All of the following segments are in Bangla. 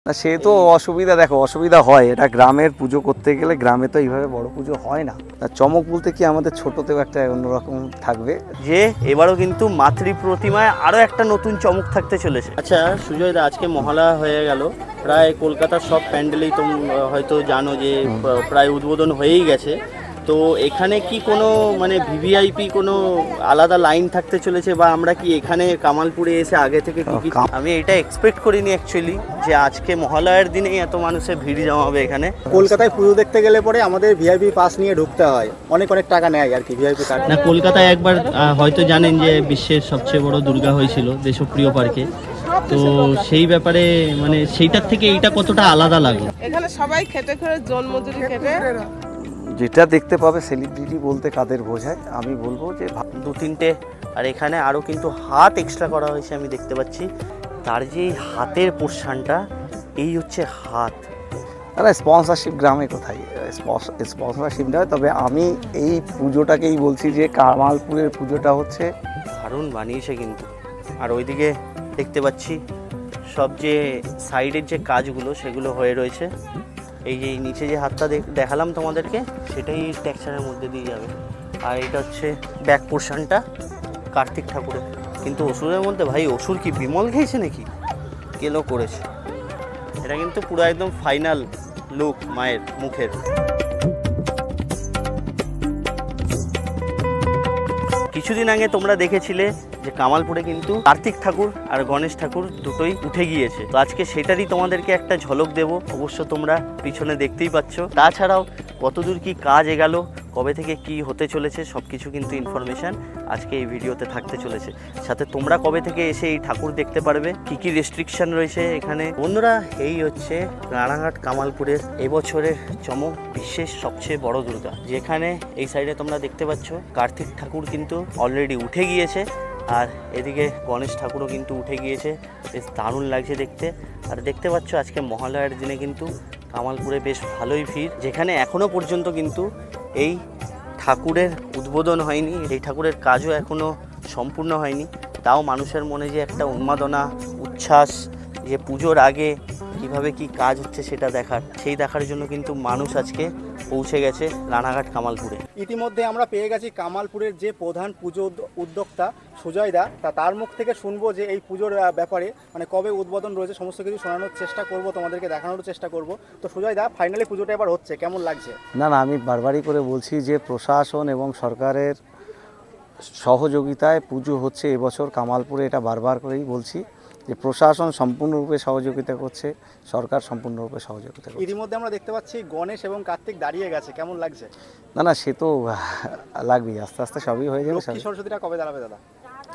না সে তো অসুবিধা, দেখো অসুবিধা হয়, এটা গ্রামের পুজো করতে গেলে গ্রামে তো এইভাবে বড় পুজো হয় না। চমক বলতে কি আমাদের ছোটতেও একটা অন্যরকম থাকবে, যে এবারও কিন্তু মাতৃ প্রতিমায় আরও একটা নতুন চমক থাকতে চলেছে। আচ্ছা সুজয় দা, আজকে মহালয়া হয়ে গেল, প্রায় কলকাতার সব প্যান্ডেলেই তো হয়তো জানো যে প্রায় উদ্বোধন হয়েই গেছে। তো এখানে কি কোনো মানে ভিভিআইপি কোনো আলাদা লাইন থাকতে চলেছে, বা আমরা কি এখানে কামালপুরে এসে আগে থেকে কি আমি এটা এক্সপেক্ট করিনি অ্যাকচুয়ালি, যে আজকে মহালয়ার দিনেই এত মানুষের ভিড় জমাবে এখানে। কলকাতায় পুজো দেখতে গেলে পরে আমাদের ভিআইপি পাস নিয়ে ঢুকতে হয়, অনেক টাকা নেয় আর কি ভিআইপি কার্ড। না, কলকাতায় একবার হয়তো জানেন যে বিশ্বের সবচেয়ে বড় দুর্গা হয়েছিল দেশপ্রিয় পার্কে, তো সেই ব্যাপারে মানে সেইটার থেকে এইটা কতটা আলাদা লাগলো? এখানে সবাই খেটে খেটে জন্মজুরি খেটে যেটা দেখতে পাবে সেলিব্রিটি বলতে কাদের বোঝায়, আমি বলবো যে দু তিনটে, আর এখানে আরও কিন্তু হাত এক্সট্রা করা হয়েছে আমি দেখতে পাচ্ছি। তার যে হাতের পোর্শনটা, এই হচ্ছে হাত। না স্পন্সরশিপ গ্রামে কোথায় স্পন্সরশিপ নয়, তবে আমি এই পুজোটাকেই বলছি যে কামালপুরের পুজোটা হচ্ছে দারুণ বানিয়েছে কিন্তু। আর ওইদিকে দেখতে পাচ্ছি সব যে সাইডের যে কাজগুলো সেগুলো হয়ে রয়েছে। এই যে নিচে যে হাতটা দেখালাম তোমাদেরকে, সেটাই টেক্সচারের মধ্যে দিয়ে যাবে। আর এটা হচ্ছে ব্যাক পোর্শনটা কার্তিক ঠাকুরের। কিন্তু অসুরের মধ্যে ভাই, অসুর কি বিমল খেয়েছে নাকি, কেলো করেছে। এটা কিন্তু পুরো একদম ফাইনাল লুক মায়ের মুখের। কিছুদিন আগে তোমরা দেখেছিলে যে কামালপুরে কিন্তু কার্তিক ঠাকুর আর গণেশ ঠাকুর দুটোই উঠে গিয়েছে। তো আজকে সেটারই তোমাদেরকে একটা ঝলক দেব। অবশ্য তোমরা পিছনে দেখতেই পাচ্ছ। তাছাড়াও কতদূর কি কাজ এগালো, কবে থেকে কি হতে চলেছে, সব কিছু কিন্তু ইনফরমেশান আজকে এই ভিডিওতে থাকতে চলেছে। সাথে তোমরা কবে থেকে এসে এই ঠাকুর দেখতে পারবে, কি কি রেস্ট্রিকশন রয়েছে এখানে। বন্ধুরা, এই হচ্ছে রানাঘাট কামালপুরের এবছরের চমক, বিশ্বের সবচেয়ে বড় দুর্গা, যেখানে এই সাইডে তোমরা দেখতে পাচ্ছ কার্তিক ঠাকুর কিন্তু অলরেডি উঠে গিয়েছে, আর এদিকে গণেশ ঠাকুরও কিন্তু উঠে গিয়েছে। বেশ দারুণ লাগছে দেখতে। আর দেখতে পাচ্ছ আজকে মহালয়ার দিনে কিন্তু কামালপুরে বেশ ভালোই ভিড়, যেখানে এখনও পর্যন্ত কিন্তু এই ঠাকুরের উদ্বোধন হয়নি, এই ঠাকুরের কাজও এখনও সম্পূর্ণ হয়নি। তাও মানুষের মনে যে একটা উন্মাদনা, উচ্ছ্বাস, যে পুজোর আগে কিভাবে কি কাজ হচ্ছে সেটা দেখার জন্য কিন্তু মানুষ আজকে পৌঁছে গেছে রানাঘাট কামালপুরে। ইতিমধ্যে আমরা পেয়ে গেছি কামালপুরের যে প্রধান পুজো উদ্যোক্তা সুজয় দা, তার মুখ থেকে শুনবো যে এই পুজোর ব্যাপারে মানে কবে উদ্বোধন রয়েছে, সমস্ত কিছু শোনানোর চেষ্টা করব, তোমাদেরকে দেখানোর চেষ্টা করব। তো সুজয় দা, ফাইনালি পুজোটা এবার হচ্ছে, কেমন লাগছে? না আমি বারবারই করে বলছি যে প্রশাসন এবং সরকারের সহযোগিতায় পুজো হচ্ছে এবছর কামালপুরে, এটা বারবার করেই বলছি যে প্রশাসন সম্পূর্ণরূপে সহযোগিতা করছে, সরকার সম্পূর্ণরূপে সহযোগিতা করছে। ইতিমধ্যে আমরা দেখতে পাচ্ছি গণেশ এবং কার্তিক দাঁড়িয়ে গেছে, কেমন লাগছে? না সে তো লাগবেই, আস্তে আস্তে সবই হয়ে যাবে। লক্ষ্মী সরস্বতীটা কবে দাঁড়াবে দাদা?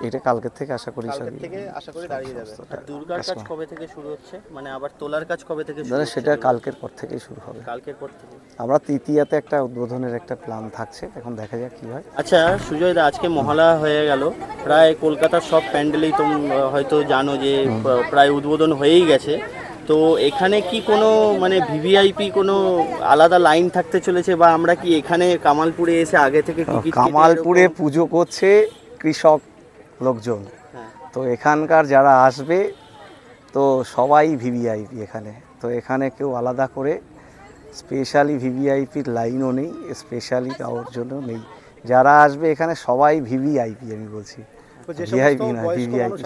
এটা কালকের থেকে আশা করি দাঁড়িয়ে যাবে। আর দুর্গার কাজ কবে থেকে শুরু হচ্ছে, মানে আবার তোলার কাজ কবে থেকে শুরু দাদা হচ্ছে? সেটা কালকের পর থেকেই শুরু হবে। কালকের পর থেকে আমরা তৃতীয়াতে একটা উদ্বোধনের একটা প্ল্যান থাকছে, এখন দেখা যাক কি হয়। আচ্ছা সুজয় দা, আজকে মহালয়া হয়ে গেল, প্রায় কলকাতার সব প্যান্ডেলেই তো হয়তো জানো যে প্রায় উদ্বোধন হয়েই গেছে। তো এখানে কি কোনো মানে ভিভিআইপি কোনো আলাদা লাইন থাকতে চলেছে, বা আমরা কি এখানে কামালপুরে এসে আগে থেকে কামালপুরে পুজো করছে কৃষক লোকজন, তো এখানকার যারা আসবে তো সবাই ভিভিআইপি এখানে। তো এখানে কেউ আলাদা করে স্পেশালি ভিভিআইপির লাইনও নেই, স্পেশালি কারোর জন্য নেই। যারা আসবে এখানে সবাই ভিভিআইপি, আমি বলছি ভিআইপি না, ভিভিআইপি।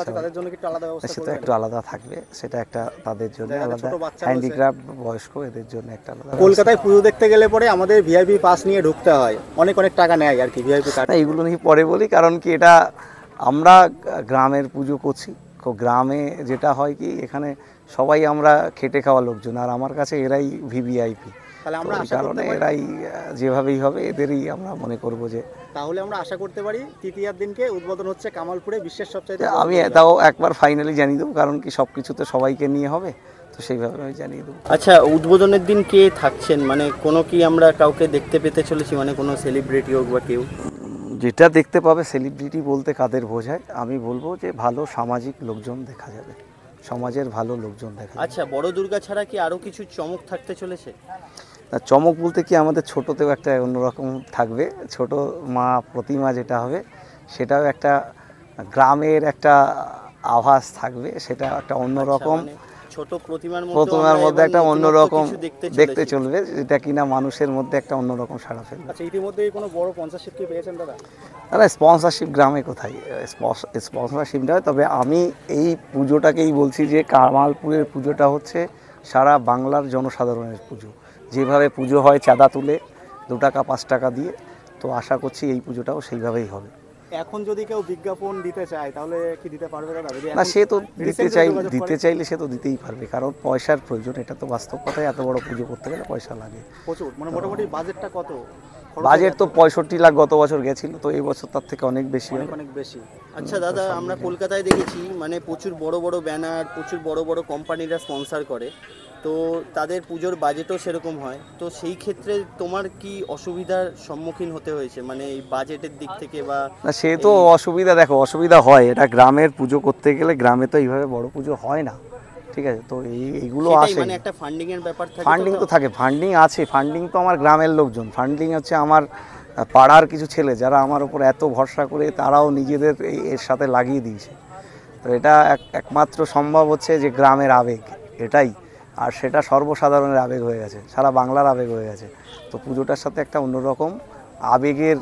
সেটা একটু আলাদা থাকবে, সেটা একটা তাদের জন্য আলাদা, হ্যান্ডিক্রাফট, বয়স্ক, এদের জন্য একটা আলাদা। কলকাতায় পুজো দেখতে গেলে পরে আমাদের ভিআইপি পাস নিয়ে ঢুকতে হয়, অনেক টাকা নেয় আর কি ভিআইপি কার্ড। এগুলো নিয়ে পরে বলি, কারণ কি এটা আমরা গ্রামের পুজো করছি, গ্রামে যেটা হয় কি এখানে সবাই আমরা খেটে খাওয়া লোকজন, আর আমার কাছে এরাই ভিভিআইপি, কারণে এরাই যেভাবেই হবে এদেরই আমরা মনে করব যে। তাহলে আমরা আশা করতে পারি তৃতীয়ার দিনকে উদ্বোধন হচ্ছে কামালপুরে বিশ্বের সবচেয়ে। আমি তাও একবার ফাইনালি জানিয়ে দেবো, কারণ কি সব কিছু তো সবাইকে নিয়ে হবে, তো সেইভাবে আমি জানিয়ে দেবো। আচ্ছা, উদ্বোধনের দিন কে থাকছেন, মানে কোনো কি আমরা কাউকে দেখতে পেতে চলেছি, মানে কোনো সেলিব্রিটি হোক বা কেউ? যেটা দেখতে পাবে সেলিব্রিটি বলতে কাদের বোঝায়, আমি বলবো যে ভালো সামাজিক লোকজন দেখা যাবে, সমাজের ভালো লোকজন দেখা যাবে। আচ্ছা, বড় দুর্গা ছাড়া কি আরও কিছু চমক থাকতে চলেছে? চমক বলতে কি আমাদের ছোটতেও একটা অন্যরকম থাকবে, ছোট মা প্রতিমা যেটা হবে সেটাও একটা গ্রামের একটা আভাস থাকবে, সেটা একটা অন্যরকম ছোট প্রতিমার মধ্যে একটা অন্যরকম দেখতে দেখতে চলবে, যেটা কিনা মানুষের মধ্যে একটা অন্যরকম সাড়া ফেলবে। আচ্ছা, ইতিমধ্যেই কোনো বড় স্পন্সরশিপ কি পেয়েছেন দাদা? দাদা স্পন্সরশিপ গ্রামে কোথায় স্পন্সরশিপ নয়, তবে আমি এই পুজোটাকেই বলছি যে কামালপুরের পুজোটা হচ্ছে সারা বাংলার জনসাধারণের পুজো। যেভাবে পুজো হয় চাঁদা তুলে 2 টাকা 5 টাকা দিয়ে, তো আশা করছি এই পুজোটাও সেইভাবেই হবে। এখন যদি কেউ বিজ্ঞাপন দিতে চায় তাহলে কি দিতে পারবে দাদা? না, সে তো দিতে চাইলে সে তো দিতেই পারবে, কারণ পয়সার প্রয়োজন, এটা তো বাস্তব কথাই। এত বড় পুজো করতে গেলে পয়সা লাগে প্রচুর। মানে মোটামুটি বাজেটটা কত? বাজেট তো 65 লাখ গত বছর গেছিল, তো এই বছর তার থেকে অনেক বেশি হবে। অনেক বেশি। আচ্ছা দাদা, আমরা কলকাতায় দেখেছি মানে প্রচুর বড় বড় ব্যানার, প্রচুর বড় বড় কোম্পানিরা স্পন্সর করে, তো তাদের পুজোর বাজেটও সেরকম হয়। তো সেই ক্ষেত্রে তোমার কি অসুবিধার সম্মুখীন হতে হয়েছে মানে এই বাজেটের দিক থেকে? বা না, সে তো অসুবিধা, দেখো অসুবিধা হয়, এটা গ্রামের পুজো করতে গেলে গ্রামে তো এইভাবে বড় পুজো হয় না, ঠিক আছে? তো এইগুলো আসে, মানে একটা ফান্ডিং এর ব্যাপার থাকে। ফান্ডিং তো থাকে, ফান্ডিং আছে, ফান্ডিং তো আমার গ্রামের লোকজন, ফান্ডিং হচ্ছে আমার পাড়ার কিছু ছেলে যারা আমার উপর এত ভরসা করে, তারাও নিজেদের এর সাথে লাগিয়ে দিয়েছে। তো এটা একমাত্র সম্ভব হচ্ছে যে গ্রামের আবেগ, এটাই। আর সেটা সর্বসাধারণের আবেগ হয়ে গেছে, সারা বাংলার আবেগ হয়ে গেছে। তো পুজোটার সাথে একটা অন্যরকম আবেগের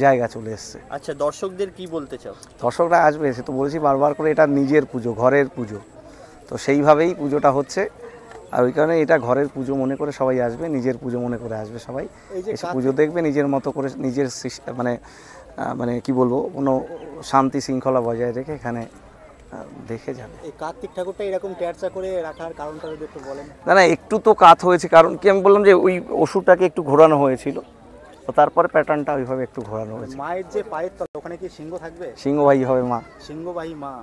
জায়গা চলে এসছে। আচ্ছা, দর্শকদের কি বলতে চাও? দর্শকরা আসবে, সে তো বলেছি বারবার করে, এটা নিজের পুজো, ঘরের পুজো, তো সেইভাবেই পুজোটা হচ্ছে। আর ওই কারণে এটা ঘরের পুজো মনে করে সবাই আসবে, নিজের পুজো মনে করে আসবে সবাই, এসে পুজো দেখবে নিজের মতো করে, নিজের মানে কি বলবো, কোনো শান্তি শৃঙ্খলা বজায় রেখে এখানে দেখে যাবে। এই কার্তিক ঠাকুরটা এরকম ট্যার্চা করে রাখার কারণটা যদি একটু বলেন। না, একটু তো কাত হয়েছে, কারণ কি আমি বললাম যে ওই ওষুধটাকে একটু ঘোরানো হয়েছিল, তো তারপরে প্যাটার্নটা ওইভাবে একটু ঘোরানো হয়েছে। মায়ের যে পায়ের তলা, ওখানে কি সিংহ থাকবে? সিংহবাহী হবে মা, সিংহবাহী মা।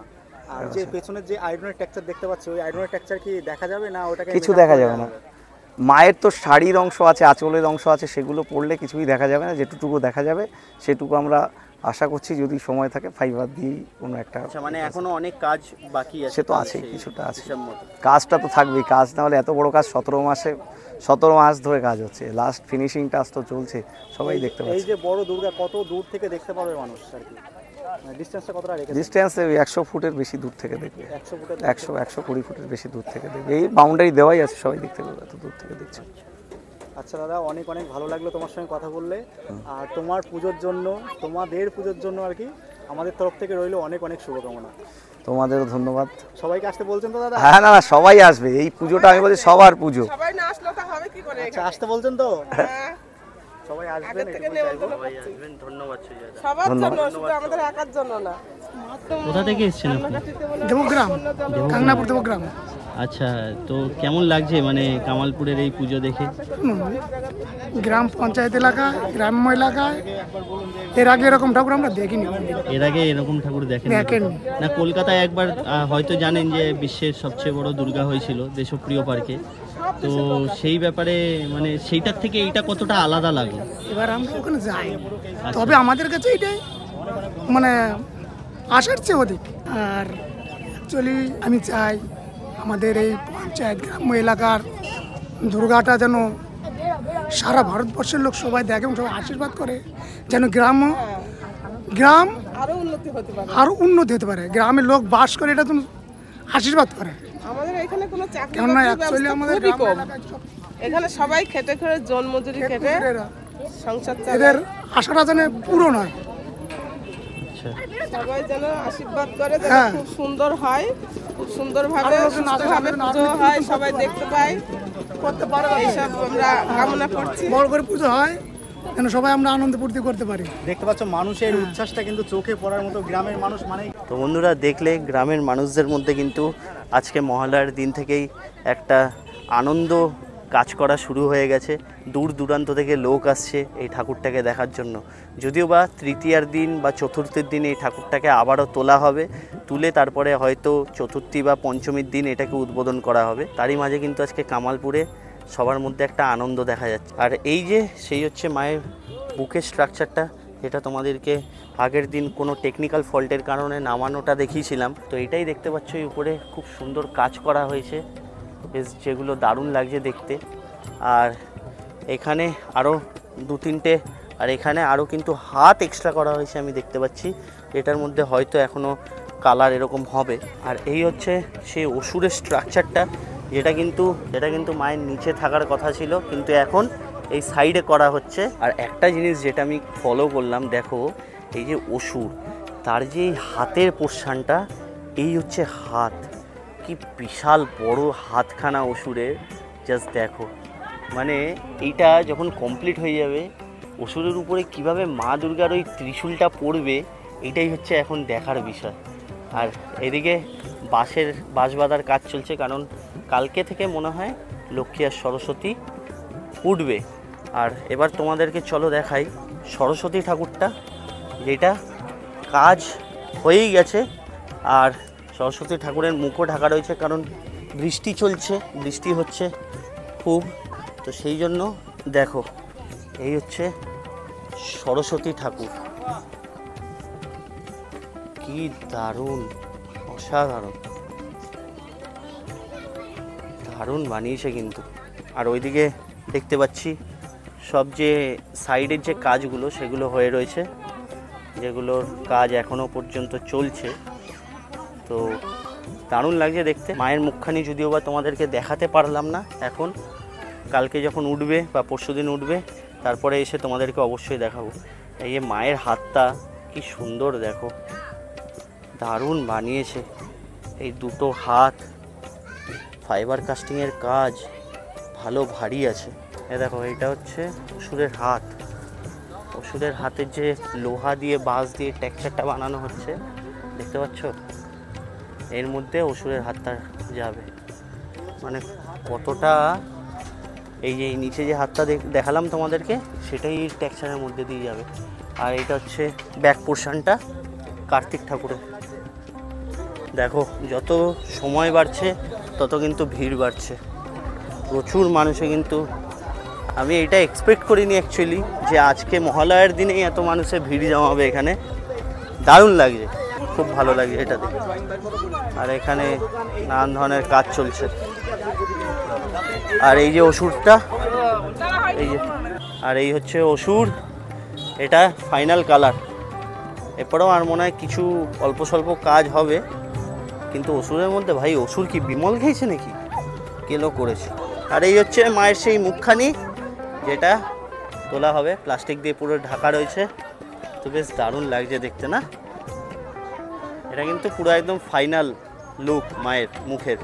আর যে পেছনের যে আয়রনের টেক্সচার দেখতে পাচ্ছি, ওই আয়রনের টেক্সচার কি দেখা যাবে না? ওটাকে কিছু দেখা যাবে না। মায়ের তো শাড়ির অংশ আছে, আঁচলের অংশ আছে, সেগুলো পরলে কিছুই দেখা যাবে না। যেটুকু দেখা যাবে সেটুকু আমরা আশা করছি যদি সময় থাকে ফাইবার দিয়েই কোনো একটা। আচ্ছা, মানে এখনো অনেক কাজ বাকি আছে। সে তো আছে, কিছুটা আছে, কাজটা তো থাকবেই। কাজ না হলে এত বড় কাজ 17 মাস ধরে কাজ হচ্ছে, লাস্ট ফিনিশিং টাচ তো চলছে, সবাই দেখতে পাচ্ছে। এই যে বড় দুর্গা কত দূর থেকে দেখতে পাবে মানুষ আর কি? ডিসটেন্সটা কতটা রেখেছে? ডিসটেন্স 100 ফুটের বেশি দূর থেকে দেখবে, 100 ফুটের 120 ফুটের বেশি দূর থেকে দেখবে। এই বাউন্ডারি দেওয়াই আছে, সবাই দেখতে পাবে, এত দূর থেকে দেখছে। আচ্ছা দাদা, অনেক অনেক ভালো লাগলো তোমার সঙ্গে কথা বললে। আর তোমার পুজোর জন্য, তোমাদের পুজোর জন্য আর কি আমাদের তরফ থেকে রইলো অনেক অনেক শুভকামনা। তোমাদেরও ধন্যবাদ। সবাইকে আসতে বলছেন তো দাদা? হ্যাঁ, না সবাই আসবে, এই পুজোটা আমি বলছি সবার পুজো। সবাই না আসলে তো হবে কি করে? আচ্ছা, আসতে বলছেন তো? হ্যাঁ, সবাই আসবেন, আগে থেকে নেমন্তন্ন করছি। ধন্যবাদ সুজাতা। সবার জন্য, শুধু আমাদের একার জন্য না। কোথা থেকে এসেছেন আপনি? দেবগ্রাম, কাংনাপুর দেবগ্রাম। আচ্ছা, তো কেমন লাগছে মানে কামালপুরের এই পুজো দেখে? গ্রাম পঞ্চায়েত এলাকায়, গ্রাম্য এলাকায় এর আগে এরকম ঠাকুর আমরা দেখিনি। এর আগে এরকম ঠাকুর দেখেননি? না, কলকাতায় একবার হয়তো জানেন যে বিশ্বের সবচেয়ে বড় দুর্গা হয়েছিল দেশপ্রিয় পার্কে, তো সেই ব্যাপারে মানে সেইটার থেকে এইটা কতটা আলাদা লাগলো? এবার আমরা ওখানে যাই, তবে আমাদের কাছে এটাই মানে আসার চেয়ে অধিক। আর অ্যাকচুয়ালি আমি চাই আমাদের এই পঞ্চায়েত গ্রাম্য এলাকার দুর্গাটা যেন সারা ভারতবর্ষের লোক সবাই দেখে এবং সবাই আশীর্বাদ করে, যেন গ্রাম আরো উন্নতি হতে পারে, আরও উন্নতি হতে পারে, গ্রামের লোক বাস করে এটা যেন আশীর্বাদ করে। আমাদের এখানে কোনো চাকরি কেননা অ্যাকচুয়ালি আমাদের খুবই কম। এলাকায় সব এখানে সবাই খেটে খেটে জন মজুরি খেটে ক্ষেত্রেরা, সংসার চালায়। এদের আশাটা যেন পূরণ হয়। সবাই যেন আশীর্বাদ করে, যেন হ্যাঁ। খুব সুন্দর হয়, খুব সুন্দরভাবে আরো সুস্থভাবে পুজো হয়, সবাই দেখতে পায়, করতে পারে, এইসব আমরা কামনা করছি। বড় করে পুজো হয় যেন সবাই আমরা আনন্দ ফুর্তি করতে পারি। দেখতে পাচ্ছ মানুষের উচ্ছ্বাসটা কিন্তু চোখে পড়ার মতো। গ্রামের মানুষ মানে তো বন্ধুরা, দেখলে গ্রামের মানুষদের মধ্যে কিন্তু আজকে মহালয়ার দিন থেকেই একটা আনন্দ কাজ করা শুরু হয়ে গেছে। দূর দূরান্ত থেকে লোক আসছে এই ঠাকুরটাকে দেখার জন্য। যদিও বা তৃতীয়ার দিন বা চতুর্থীর দিন এই ঠাকুরটাকে আবারও তোলা হবে, তুলে তারপরে হয়তো চতুর্থী বা পঞ্চমীর দিন এটাকে উদ্বোধন করা হবে। তারই মাঝে কিন্তু আজকে কামালপুরে সবার মধ্যে একটা আনন্দ দেখা যাচ্ছে। আর এই যে সেই হচ্ছে মায়ের বুকের স্ট্রাকচারটা, এটা তোমাদেরকে আগের দিন কোনো টেকনিক্যাল ফল্টের কারণে নামানোটা দেখিয়েছিলাম। তো এটাই দেখতে পাচ্ছ, এই উপরে খুব সুন্দর কাজ করা হয়েছে, বেশ যেগুলো দারুণ লাগছে দেখতে। আর এখানে আরও 2-3টে, আর এখানে আরও কিন্তু হাত এক্সট্রা করা হয়েছে আমি দেখতে পাচ্ছি। এটার মধ্যে হয়তো এখনও কালার এরকম হবে। আর এই হচ্ছে সেই অসুরের স্ট্রাকচারটা, যেটা কিন্তু মায়ের নিচে থাকার কথা ছিল, কিন্তু এখন এই সাইডে করা হচ্ছে। আর একটা জিনিস যেটা আমি ফলো করলাম, দেখো এই যে অসুর, তার যে এই হাতের পোর্শনটা, এই হচ্ছে হাত, কি বিশাল বড় হাতখানা অসুরের, জাস্ট দেখো। মানে এইটা যখন কমপ্লিট হয়ে যাবে, অসুরের উপরে কিভাবে মা দুর্গার ওই ত্রিশূলটা পড়বে, এটাই হচ্ছে এখন দেখার বিষয়। আর এদিকে বাঁশ বাঁধার কাজ চলছে, কারণ কালকে থেকে মনে হয় লক্ষ্মী আর সরস্বতী উঠবে। আর এবার তোমাদেরকে চলো দেখাই সরস্বতী ঠাকুরটা, যেটা কাজ হয়েই গেছে। আর সরস্বতী ঠাকুরের মুখও ঢাকা রয়েছে, কারণ বৃষ্টি চলছে, বৃষ্টি হচ্ছে খুব, তো সেই জন্য দেখো এই হচ্ছে সরস্বতী ঠাকুর। কি দারুণ, অসাধারণ, দারুণ বানিয়েছে কিন্তু। আর ওইদিকে দেখতে পাচ্ছি সব যে সাইডের যে কাজগুলো সেগুলো হয়ে রয়েছে, যেগুলোর কাজ এখনো পর্যন্ত চলছে। তো দারুণ লাগছে দেখতে। মায়ের মুখখানি যদিও বা তোমাদেরকে দেখাতে পারলাম না এখন, কালকে যখন উঠবে বা পরশুদিন উঠবে তারপরে এসে তোমাদেরকে অবশ্যই দেখাবো। এই যে মায়ের হাতটা কি সুন্দর, দেখো দারুণ বানিয়েছে। এই দুটো হাত ফাইবার কাস্টিংয়ের কাজ, ভালো ভারী আছে। এ দেখো এইটা হচ্ছে অসুরের হাত, অসুরের হাতের যে লোহা দিয়ে বাঁশ দিয়ে টেক্সচারটা বানানো হচ্ছে, দেখতে পাচ্ছ, এর মধ্যে অসুরের হাতটা যাবে। মানে কতটা, এই যে নিচে যে হাতটা দেখালাম তোমাদেরকে, সেটাই টেক্সচারের মধ্যে দিয়ে যাবে। আর এটা হচ্ছে ব্যাক পোর্শনটা কার্তিক ঠাকুরের। দেখো যত সময় বাড়ছে তত কিন্তু ভিড় বাড়ছে, প্রচুর মানুষে কিন্তু, আমি এটা এক্সপেক্ট করিনি অ্যাকচুয়ালি যে আজকে মহালয়ার দিনেই এত মানুষের ভিড় জমাবে এখানে। দারুণ লাগছে, খুব ভালো লাগছে এটা দেখে। আর এখানে নানান ধরনের কাজ চলছে। আর এই যে অসুরটা, এই যে, আর এই হচ্ছে অসুর, এটা ফাইনাল কালার। এরপরেও আর মনে হয় কিছু অল্প স্বল্প কাজ হবে, কিন্তু অসুরের মধ্যে ভাই, অসুর কি বিমল খেয়েছে নাকি, কেলো করেছে। আর এই হচ্ছে মায়ের সেই মুখখানি, যেটা তোলা হবে, প্লাস্টিক দিয়ে পুরো ঢাকা রয়েছে। তো বেশ দারুণ লাগছে দেখতে না? এটা কিন্তু পুরো একদম ফাইনাল লুক মায়ের মুখের,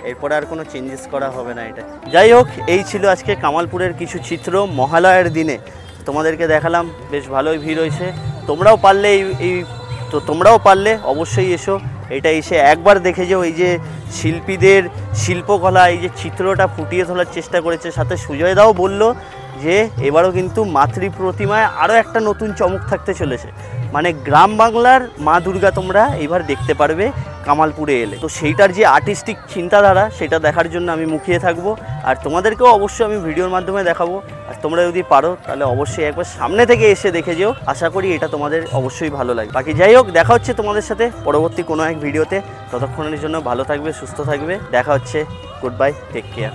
এরপরে আর কোনো চেঞ্জেস করা হবে না এটা। যাই হোক, এই ছিল আজকে কামালপুরের কিছু চিত্র মহালয়ার দিনে, তোমাদেরকে দেখালাম। বেশ ভালোই ভিড় হয়েছে। তোমরাও পারলে অবশ্যই এসো, এটা এসে একবার দেখে যাও। এই যে শিল্পীদের শিল্পকলা, এই যে চিত্রটা ফুটিয়ে তোলার চেষ্টা করেছে, সাথে সুজয়দাও বলল যে এবারও কিন্তু মাতৃ প্রতিমায় আরও একটা নতুন চমক থাকতে চলেছে। মানে গ্রাম বাংলার মা দুর্গা তোমরা এবার দেখতে পারবে কামালপুরে এলে। তো সেইটার যে আর্টিস্টিক চিন্তাধারা, সেটা দেখার জন্য আমি মুখিয়ে থাকবো। আর তোমাদেরকেও অবশ্যই আমি ভিডিওর মাধ্যমে দেখাবো। আর তোমরা যদি পারো তাহলে অবশ্যই একবার সামনে থেকে এসে দেখে যেও, আশা করি এটা তোমাদের অবশ্যই ভালো লাগবে। বাকি যাই হোক, দেখা হচ্ছে তোমাদের সাথে পরবর্তী কোনো এক ভিডিওতে। ততক্ষণের জন্য ভালো থাকবে, সুস্থ থাকবে, দেখা হচ্ছে। Good bye, take care.